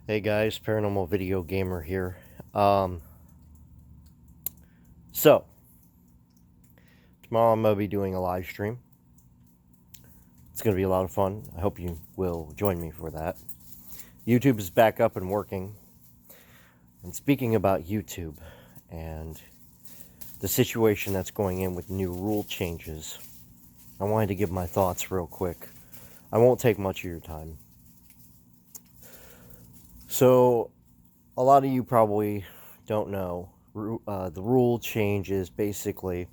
Hey guys, Paranormal Video Gamer here. Um, so, tomorrow I'm going to be doing a live stream. It's going to be a lot of fun. I hope you will join me for that. YouTube is back up and working. And speaking about YouTube and the situation that's going in with new rule changes, I wanted to give my thoughts real quick. I won't take much of your time. So, a lot of you probably don't know. The rule change is basically,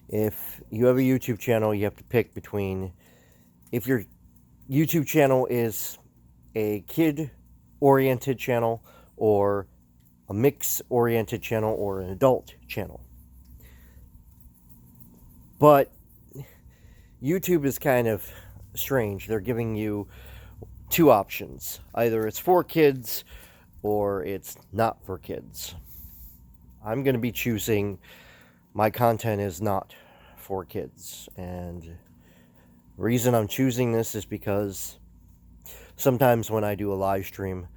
if you have a YouTube channel, you have to pick between, if your YouTube channel is a kid-oriented channel or a mix-oriented channel or an adult channel. But YouTube is kind of strange. They're giving you two options. Either it's for kids or it's not for kids. I'm going to be choosing my content is not for kids, and the reason I'm choosing this is because sometimes when I do a live stream,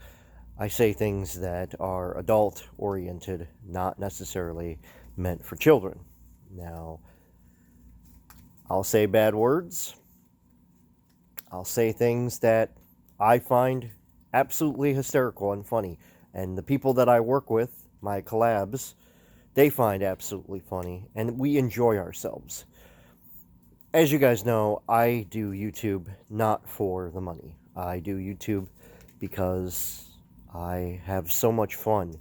I say things that are adult oriented, not necessarily meant for children. Now, I'll say bad words. I'll say things that I find absolutely hysterical and funny, and the people that I work with, my collabs, they find absolutely funny, and we enjoy ourselves. As you guys know, I do YouTube not for the money. I do YouTube because I have so much fun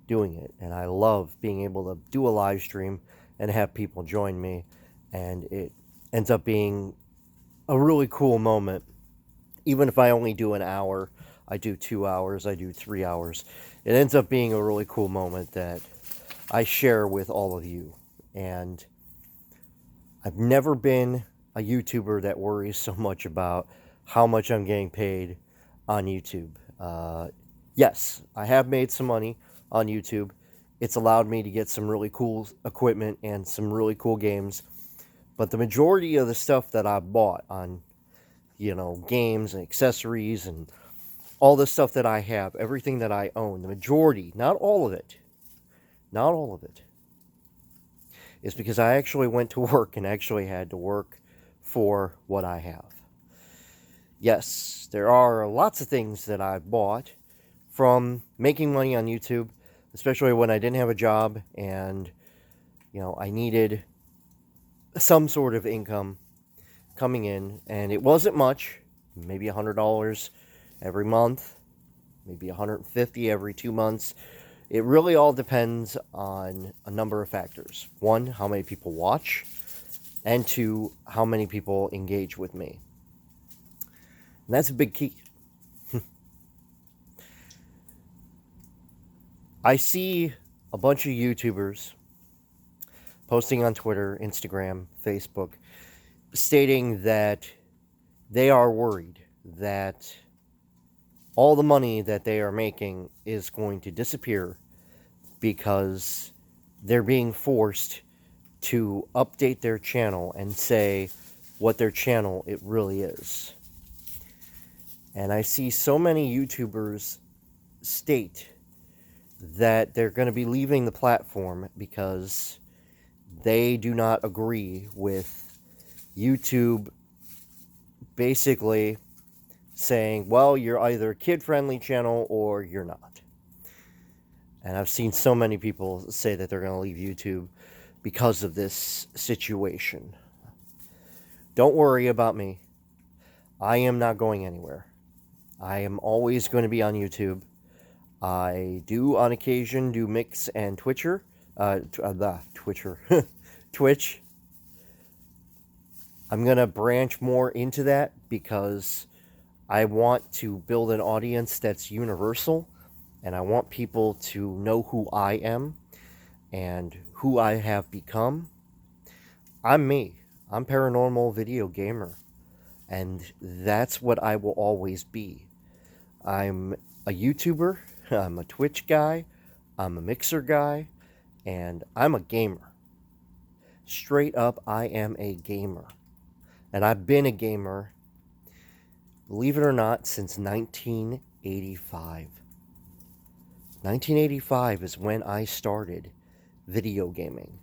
doing it, and I love being able to do a live stream and have people join me, and it ends up being a really cool moment. Even if I only do an hour, I do 2 hours, I do 3 hours, it ends up being a really cool moment that I share with all of you. And I've never been a YouTuber that worries so much about how much I'm getting paid on YouTube. Yes, I have made some money on YouTube. It's allowed me to get some really cool equipment and some really cool games. But the majority of the stuff that I've bought on, games and accessories and all the stuff that I have, everything that I own, the majority, not all of it, is because I actually went to work and actually had to work for what I have. Yes, there are lots of things that I've bought from making money on YouTube, especially when I didn't have a job and, I needed some sort of income coming in, and it wasn't much, maybe $100 every month, maybe $150 every 2 months. It really all depends on a number of factors. One, how many people watch, and two, how many people engage with me. And that's a big key. I see a bunch of YouTubers posting on Twitter, Instagram, Facebook, stating that they are worried that all the money that they are making is going to disappear because they're being forced to update their channel and say what their channel it really is. And I see so many YouTubers state that they're going to be leaving the platform because they do not agree with YouTube basically saying, well, you're either a kid-friendly channel or you're not. And I've seen so many people say that they're going to leave YouTube because of this situation. Don't worry about me. I am not going anywhere. I am always going to be on YouTube. I do on occasion do Mix and Twitch. I'm going to branch more into that because I want to build an audience that's universal, and I want people to know who I am and who I have become. I'm me. I'm Paranormal Video Gamer, and that's what I will always be. I'm a YouTuber, I'm a Twitch guy, I'm a Mixer guy, and I'm a gamer. Straight up, I am a gamer. And I've been a gamer, believe it or not, since 19 1985. 1985 is when I started video gaming.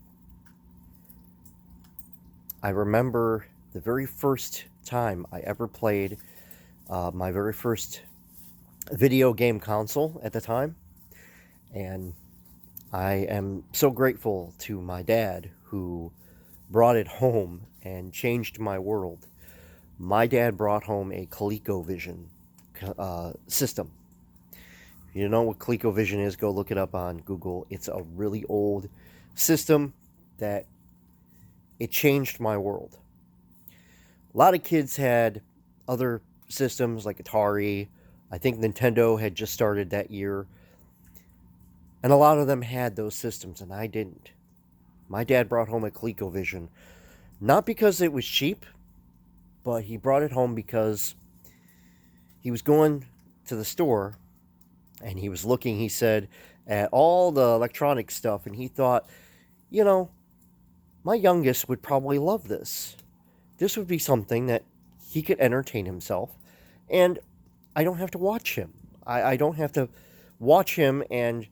I remember the very first time I ever played my very first video game console at the time. And I am so grateful to my dad who brought it home and changed my world. My dad brought home a ColecoVision system. If you know what ColecoVision is, go look it up on Google. It's a really old system that it changed my world. A lot of kids had other systems like Atari. I think Nintendo had just started that year. And a lot of them had those systems, and I didn't. My dad brought home a ColecoVision, not because it was cheap, but he brought it home because he was going to the store, and he was looking, he said, at all the electronic stuff, and he thought, you know, my youngest would probably love this. This would be something that he could entertain himself, and I don't have to watch him. I don't have to watch him and,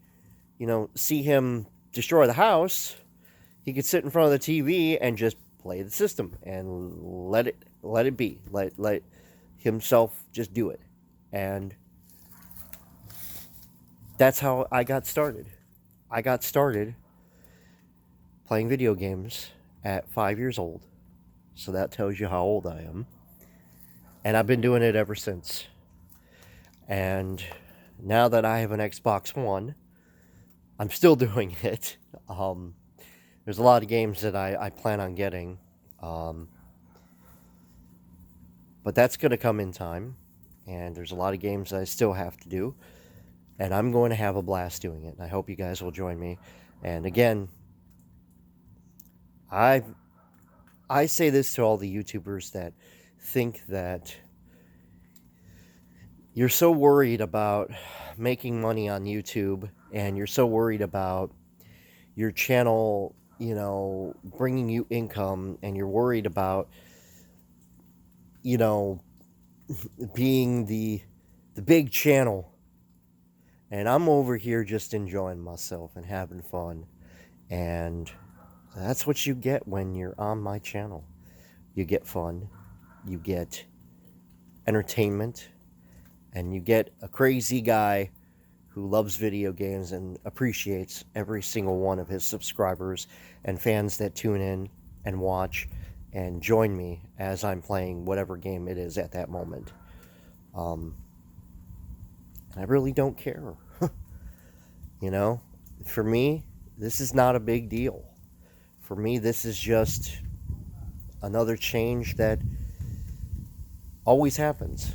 you know, see him destroy the house. He could sit in front of the TV and just play the system and let it be. Let himself just do it. And that's how I got started. I got started playing video games at 5 years old. So that tells you how old I am. And I've been doing it ever since. And now that I have an Xbox One, I'm still doing it. There's a lot of games that I plan on getting. But that's going to come in time. And there's a lot of games that I still have to do. And I'm going to have a blast doing it. And I hope you guys will join me. And again, I say this to all the YouTubers that think that you're so worried about making money on YouTube, and you're so worried about your channel, you know, bringing you income, and you're worried about, you know, being the big channel. And I'm over here just enjoying myself and having fun. And that's what you get when you're on my channel. You get fun, you get entertainment, and you get a crazy guy who loves video games and appreciates every single one of his subscribers and fans that tune in and watch and join me as I'm playing whatever game it is at that moment. I really don't care. You know, for me, this is not a big deal. For me, this is just another change that always happens.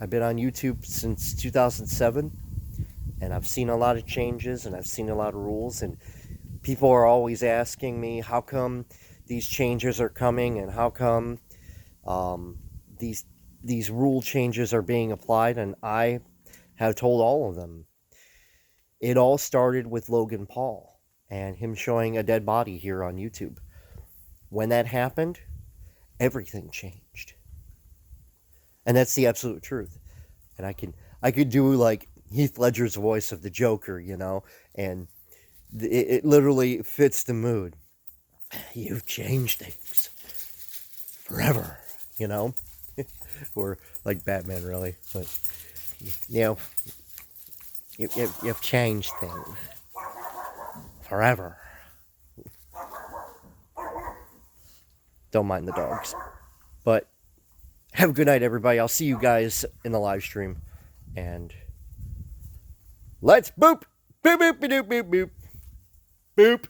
I've been on YouTube since 2007, and I've seen a lot of changes, and I've seen a lot of rules, and people are always asking me, how come these changes are coming, and how come these rule changes are being applied, and I have told all of them. It all started with Logan Paul and him showing a dead body here on YouTube. When that happened, everything changed. And that's the absolute truth. And I could do like Heath Ledger's voice of the Joker, you know, and it literally fits the mood. You've changed things forever, you know, or like Batman, really. But you know, you've changed things forever. Don't mind the dogs, but. Have a good night, everybody. I'll see you guys in the live stream. And let's boop! Boop, boop, boop, boop, boop. Boop.